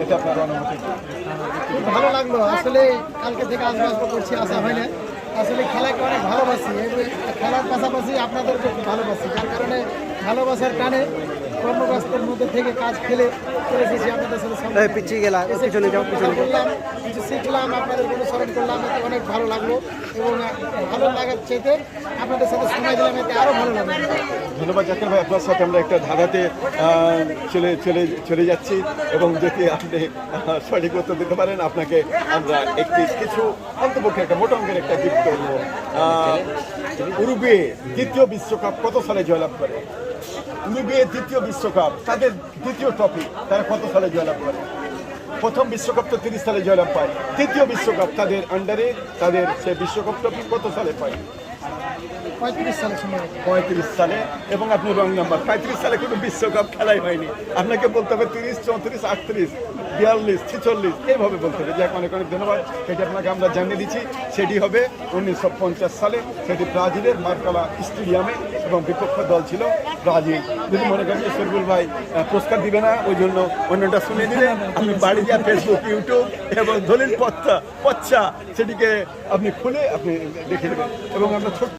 এটা আপনার অনুমতি? খুব ভালো লাগলো আসলে। কালকে থেকে আসবো করছি, আসা হয় না। আসলে খেলাকে অনেক ভালোবাসি, খেলার পাশাপাশি আপনাদেরকে খুব ভালোবাসি, যার কারণে ভালোবাসার টানে কর্মব্যস্তের মধ্যে থেকে কাজ ফেলে চলে এসেছি আপনাদের সাথে। পিছিয়ে গেলাম, পিছনে যাও, পিছনে বললাম, কিছু শিখলাম, আপনাদের অনুসরণ করলাম, এতে অনেক ভালো লাগলো। এবং ভালো লাগার চাইতে আপনাদের সাথে সময় দিলাম, এতে আরও ভালো লাগলো। ধন্যবাদ জাকির ভাই, আপনার সাথে আমরা একটা ধাঁধাতে চলে যাচ্ছি এবং যদি আপনি সঠিক উত্তর দিতে পারেন আপনাকে আমরা কিছু অন্তপক্ষে একটা মোটা অঙ্কের একটা গিফট করবো। উরুগুয়ে দ্বিতীয় বিশ্বকাপ কত সালে জয়লাভ করে? উরুগুয়ে দ্বিতীয় বিশ্বকাপ, তাদের দ্বিতীয় ট্রফি, তারা কত সালে জয়লাভ করে? প্রথম বিশ্বকাপ তো 30 সালে জয়লাভ পায়, দ্বিতীয় বিশ্বকাপ তাদের আন্ডারে তাদের সে বিশ্বকাপ ট্রফি কত সালে পায়? 35 সালে সময়। 35 সালে। এবং আপনি রং নাম্বার, 35 সালে কোনো বিশ্বকাপ খেলাই হয়নি। আপনাকে বলতে হবে 30, 34, 38, 42, 46 এইভাবে বলতে হবে। যাক, অনেক অনেক ধন্যবাদ। সেটি আপনাকে আমরা জানিয়ে দিচ্ছি, সেটি হবে 1950 সালে, সেটি ব্রাজিলের মার্কালা স্টেডিয়ামে এবং বিপক্ষ দল ছিল ব্রাজিল। যদি মনে করেন যে শরীফুল ভাই পুরস্কার দিবে না, ওই জন্য অন্যটা শুনে দিলে আপনি বাড়ি গিয়ে ফেসবুক, ইউটিউব এবং দলিল পচ্চা সেটিকে আপনি খুলে আপনি দেখে নেবেন। এবং আমরা ছোট্ট